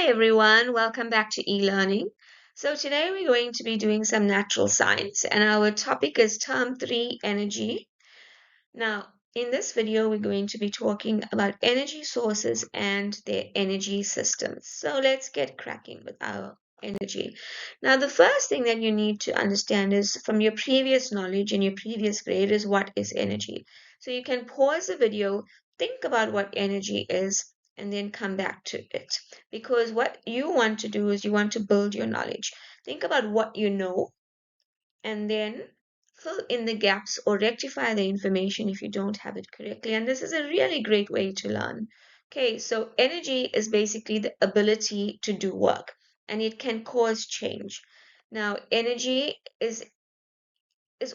Hi everyone, welcome back to e-learning. So today we're going to be doing some natural science and our topic is term 3 energy. Now in this video we're going to be talking about energy sources and their energy systems. So let's get cracking with our energy. Now the first thing that you need to understand is from your previous knowledge in your previous grade is what is energy. So you can pause the video, think about what energy is and then come back to it. Because what you want to do is you want to build your knowledge. Think about what you know and then fill in the gaps or rectify the information if you don't have it correctly. And this is a really great way to learn. Okay, so energy is basically the ability to do work and it can cause change. Now, energy is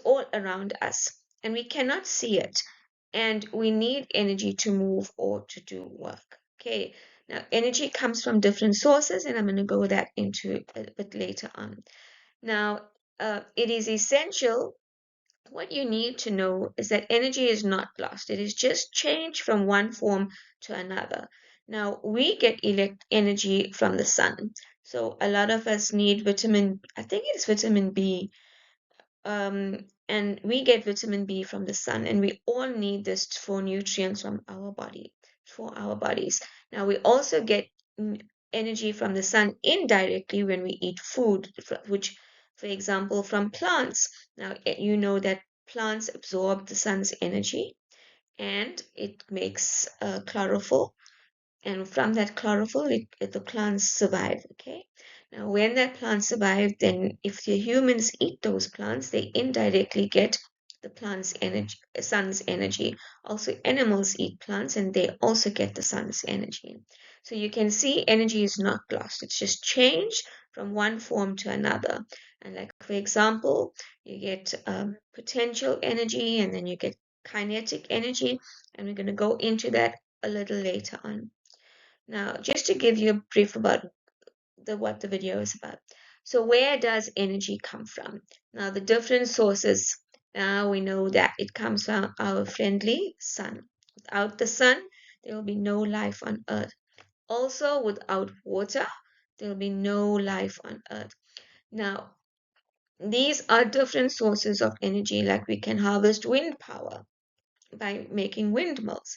all around us and we cannot see it. And we need energy to move or to do work. Okay, now energy comes from different sources, and I'm going to go that into a bit later on. Now, it is essential. What you need to know is that energy is not lost. It is just changed from one form to another. Now, we get energy from the sun. So a lot of us need vitamin, I think it's vitamin B, and we get vitamin B from the sun, and we all need this for nutrients from our body, for our bodies. Now, we also get energy from the sun indirectly when we eat food, which, for example, from plants. Now, you know that plants absorb the sun's energy and it makes chlorophyll, and from that chlorophyll the plants survive. Okay, now when that plant survive, then if the humans eat those plants, they indirectly get the plant's energy, sun's energy. Also animals eat plants and they also get the sun's energy. So you can see energy is not lost, it's just changed from one form to another. And like for example, you get potential energy and then you get kinetic energy, and we're going to go into that a little later on. Now, just to give you a brief about what the video is about. So where does energy come from? Now, the different sources, now we know that it comes from our friendly sun. Without the sun, there will be no life on Earth. Also, without water, there will be no life on Earth. Now, these are different sources of energy, like we can harvest wind power by making windmills.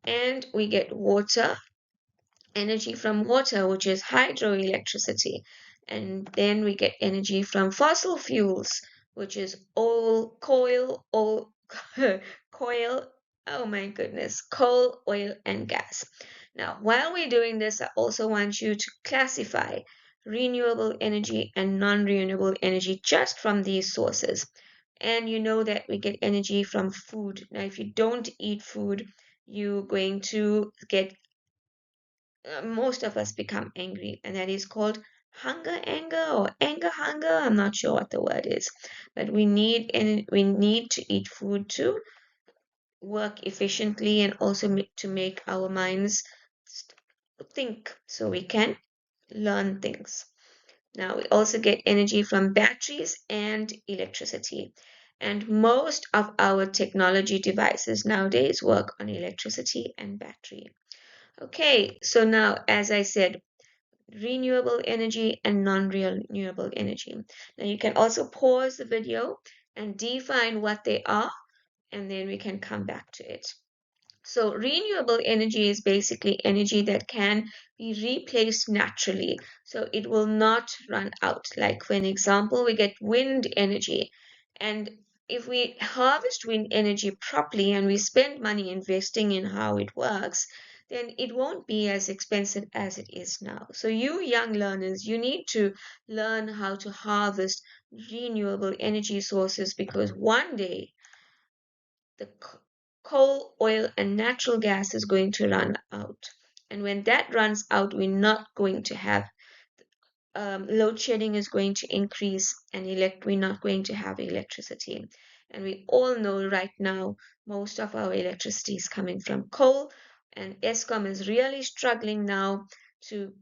And we get water energy from water, which is hydroelectricity. And then we get energy from fossil fuels, which is oil, coal, oh my goodness, coal, oil, and gas. Now, while we're doing this, I also want you to classify renewable energy and non-renewable energy just from these sources. And you know that we get energy from food. Now, if you don't eat food, you're going to get most of us become angry, and that is called anger or hunger. I'm not sure what the word is, but we need to eat food to work efficiently and also to make our minds think so we can learn things. Now we also get energy from batteries and electricity. And most of our technology devices nowadays work on electricity and battery. Okay, so now, as I said, renewable energy and non-renewable energy. Now you can also pause the video and define what they are, and then we can come back to it. So renewable energy is basically energy that can be replaced naturally. So it will not run out. Like for an example, we get wind energy. And if we harvest wind energy properly and we spend money investing in how it works, then it won't be as expensive as it is now. So you young learners, you need to learn how to harvest renewable energy sources, because one day the coal, oil, and natural gas is going to run out. And when that runs out, we're not going to have load shedding is going to increase, and we're not going to have electricity. And we all know right now most of our electricity is coming from coal, and Eskom is really struggling now to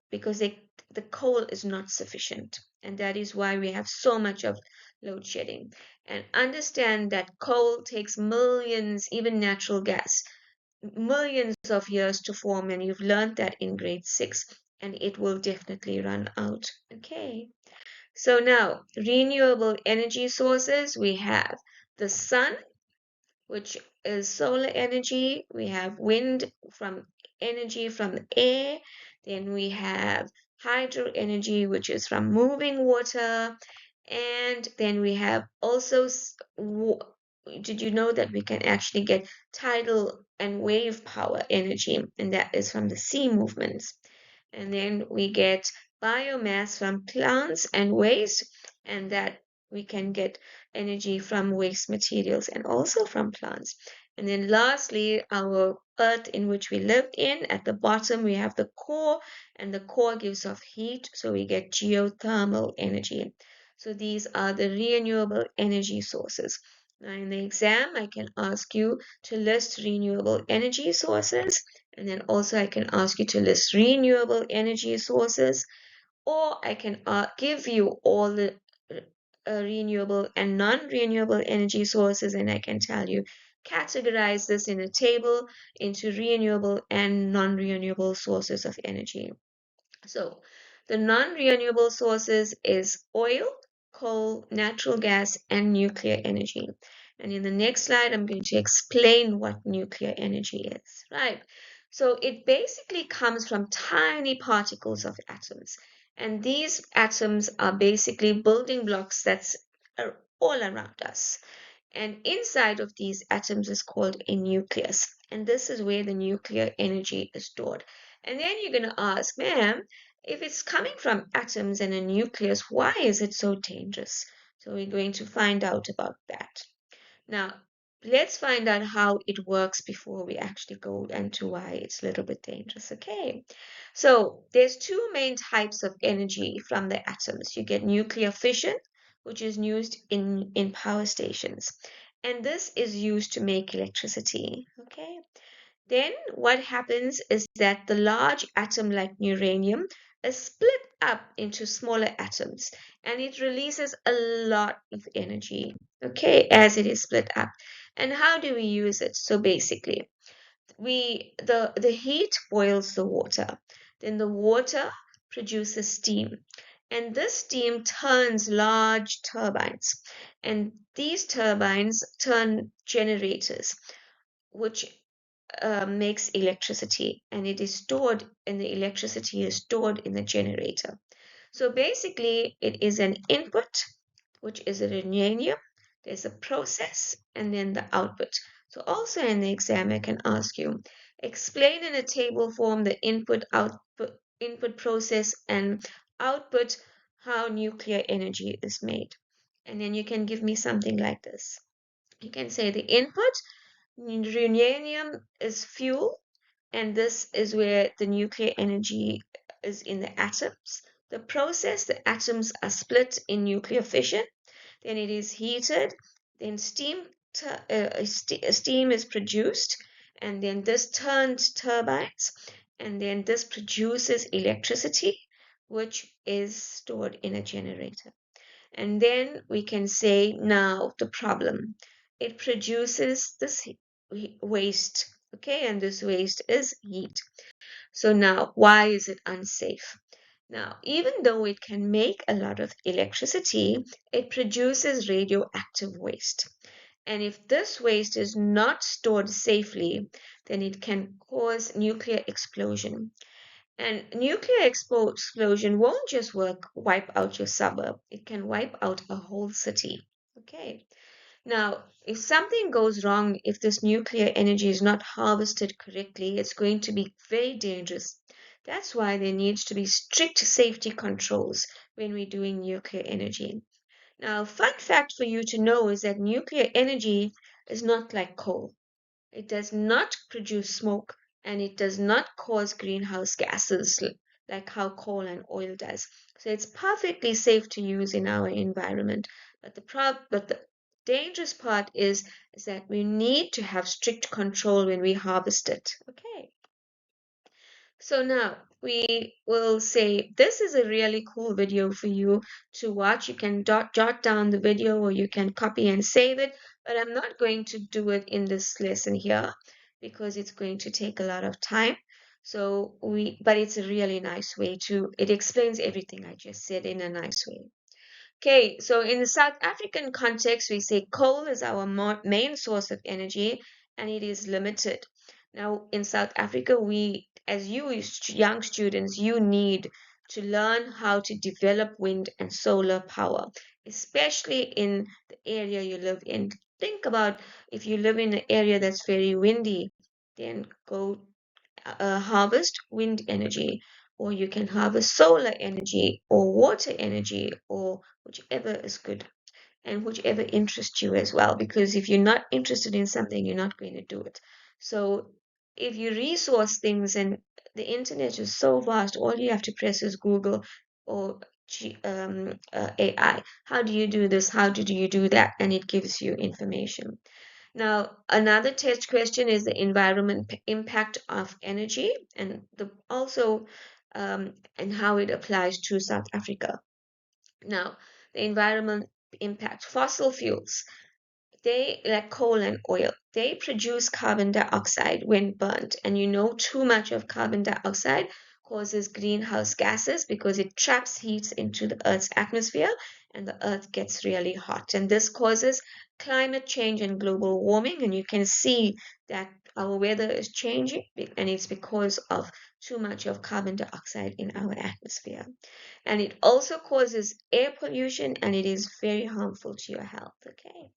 because the coal is not sufficient, and that is why we have so much of load shedding. And understand that coal takes millions, even natural gas, millions of years to form, and you've learned that in grade 6. and it will definitely run out. Okay. So now, renewable energy sources, we have the sun, which is solar energy. We have wind from energy from the air. Then we have hydro energy, which is from moving water. And then we have also, did you know that we can actually get tidal and wave power energy? And that is from the sea movements. And then we get biomass from plants and waste, and that we can get energy from waste materials and also from plants. And then lastly, our earth in which we lived in, at the bottom we have the core, and the core gives off heat, so we get geothermal energy. So these are the renewable energy sources. Now in the exam, I can ask you to list renewable energy sources, and then also I can ask you to list renewable energy sources, or I can give you all the renewable and non-renewable energy sources, and I can tell you categorize this in a table into renewable and non-renewable sources of energy. So the non-renewable sources is oil, coal, natural gas, and nuclear energy. And in the next slide, I'm going to explain what nuclear energy is, right? So it basically comes from tiny particles of atoms. And these atoms are basically building blocks that's all around us. And inside of these atoms is called a nucleus. And this is where the nuclear energy is stored. And then you're going to ask, ma'am, if it's coming from atoms and a nucleus, why is it so dangerous? So we're going to find out about that. Now, let's find out how it works before we actually go into why it's a little bit dangerous. Okay, so there's two main types of energy from the atoms. You get nuclear fission, which is used in power stations, and this is used to make electricity. Okay, then what happens is that the large atom like uranium is split up into smaller atoms, and it releases a lot of energy, okay, as it is split up. And how do we use it? So basically, the heat boils the water. Then the water produces steam. And this steam turns large turbines. And these turbines turn generators, which makes electricity, and it is stored, and the electricity is stored in the generator. So basically, it is an input, which is a uranium, there's a process, and then the output. So also in the exam, I can ask you, explain in a table form the input process and output, how nuclear energy is made. And then you can give me something like this. You can say the input, uranium is fuel, and this is where the nuclear energy is in the atoms. The process, the atoms are split in nuclear fission, then it is heated, then steam is produced, and then this turns turbines, and then this produces electricity, which is stored in a generator. And then we can say now the problem. It produces this waste, okay, and this waste is heat. So now, why is it unsafe? Now, even though it can make a lot of electricity, it produces radioactive waste. And if this waste is not stored safely, then it can cause nuclear explosion. And nuclear explosion won't just wipe out your suburb, it can wipe out a whole city. Okay. Now, if something goes wrong, if this nuclear energy is not harvested correctly, it's going to be very dangerous. That's why there needs to be strict safety controls when we're doing nuclear energy. Now, fun fact for you to know is that nuclear energy is not like coal. It does not produce smoke, and it does not cause greenhouse gases like how coal and oil does. So it's perfectly safe to use in our environment. But the dangerous part is that we need to have strict control when we harvest it. Okay. So now we will say this is a really cool video for you to watch. You can jot down the video, or you can copy and save it, but I'm not going to do it in this lesson here because it's going to take a lot of time. But it's a really nice way to, it explains everything I just said in a nice way. Okay, so in the South African context, we say coal is our main source of energy and it is limited. Now, in South Africa, as young students, you need to learn how to develop wind and solar power, especially in the area you live in. Think about if you live in an area that's very windy, then go harvest wind energy, or you can harvest solar energy, or water energy, or whichever is good and whichever interests you as well. Because if you're not interested in something, you're not going to do it. So if you resource things, and the internet is so vast, all you have to press is Google or AI. How do you do this? How do you do that? And it gives you information. Now, another test question is the environment impact of energy and and how it applies to South Africa. Now, the environment impact fossil fuels. They, like coal and oil, they produce carbon dioxide when burnt. And too much of carbon dioxide causes greenhouse gases because it traps heat into the Earth's atmosphere and the Earth gets really hot. And this causes climate change and global warming. And you can see that our weather is changing, and it's because of too much of carbon dioxide in our atmosphere. And it also causes air pollution and it is very harmful to your health. Okay.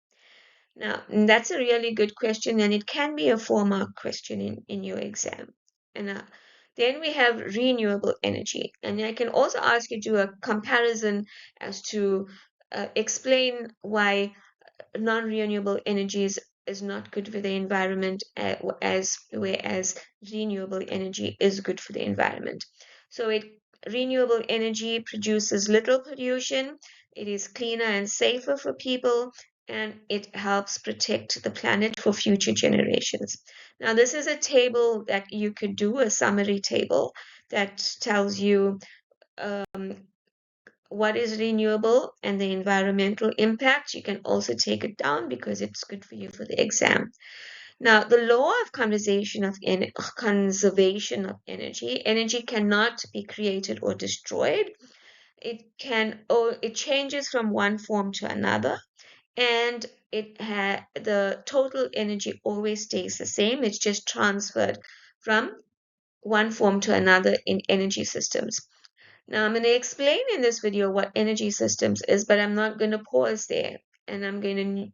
Now, that's a really good question, and it can be a 4-mark question in your exam. And then we have renewable energy. And I can also ask you to do a comparison as to explain why non-renewable energies is not good for the environment, whereas renewable energy is good for the environment. So renewable energy produces little pollution, it is cleaner and safer for people, and it helps protect the planet for future generations. Now, this is a table that you could do, a summary table that tells you um, what is renewable and the environmental impact. You can also take it down because it's good for you for the exam. Now, the law of conservation of energy cannot be created or destroyed. It changes from one form to another, and the total energy always stays the same. It's just transferred from one form to another in energy systems. Now, I'm going to explain in this video what energy systems is, but I'm not going to pause there. And in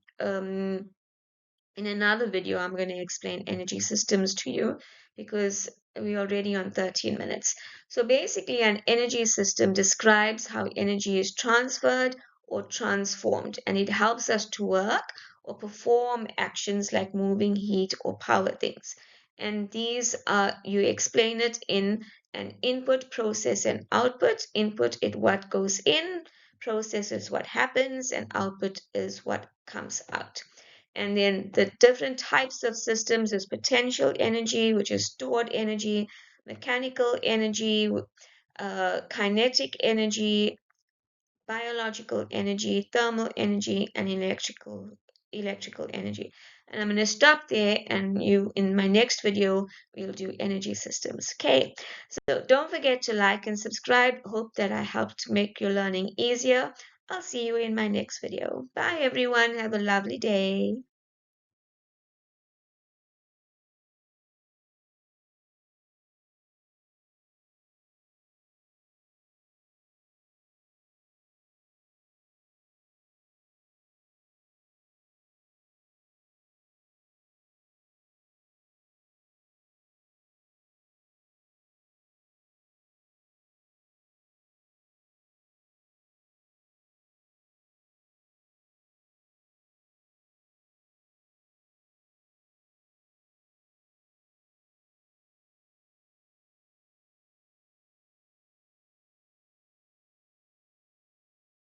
another video, I'm going to explain energy systems to you because we're already on 13 minutes. So basically, an energy system describes how energy is transferred or transformed, and it helps us to work or perform actions like moving heat or power things. And you explain it in an input, process, and output. Input is what goes in, process is what happens, and output is what comes out. And then the different types of systems is potential energy, which is stored energy, mechanical energy, kinetic energy, biological energy, thermal energy, and electrical energy. And I'm going to stop there, and in my next video we'll do energy systems. Okay, so don't forget to like and subscribe. Hope that I helped make your learning easier. I'll see you in my next video. Bye everyone, have a lovely day.